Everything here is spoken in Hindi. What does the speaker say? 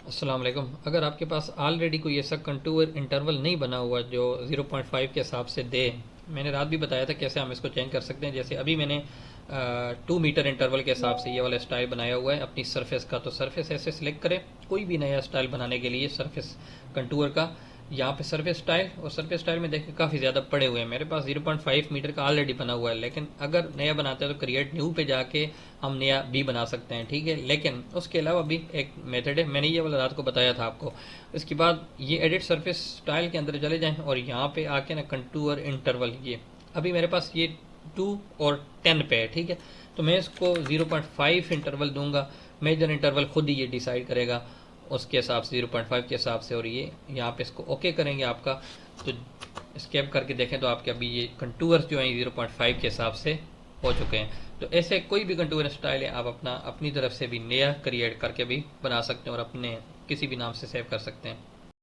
अस्सलाम वालेकुम। अगर आपके पास ऑलरेडी कोई ऐसा कंटूर इंटरवल नहीं बना हुआ जो 0.5 के हिसाब से दे, मैंने रात भी बताया था कैसे हम इसको चेंज कर सकते हैं। जैसे अभी मैंने 2 मीटर इंटरवल के हिसाब से ये वाला स्टाइल बनाया हुआ है अपनी सरफेस का। तो सरफेस ऐसे सिलेक्ट करें कोई भी नया स्टाइल बनाने के लिए सरफेस कंटूर का। यहाँ पे सरफेस स्टाइल, और सरफेस स्टाइल में देखिए काफ़ी ज़्यादा पड़े हुए हैं। मेरे पास 0.5 मीटर का ऑलरेडी बना हुआ है, लेकिन अगर नया बनाते हैं तो क्रिएट न्यू पे जाके हम नया भी बना सकते हैं, ठीक है। लेकिन उसके अलावा भी एक मेथड है, मैंने ये वाला रात को बताया था आपको। इसके बाद ये एडिट सरफेस स्टाइल के अंदर चले जाएं और यहाँ पे आके ना कंटूर इंटरवल, ये अभी मेरे पास ये 2 और 10 पे है, ठीक है। तो मैं इसको 0.5 इंटरवल दूंगा। मेजर इंटरवल खुद ही ये डिसाइड करेगा उसके हिसाब से, 0.5 के हिसाब से। और ये यहाँ पे इसको ओके करेंगे आपका। तो स्केप करके देखें तो आपके अभी ये कंटूर्स जो हैं 0.5 के हिसाब से हो चुके हैं। तो ऐसे कोई भी कंटूर स्टाइल है आप अपनी तरफ से भी नया क्रिएट करके भी बना सकते हैं और अपने किसी भी नाम से सेव कर सकते हैं।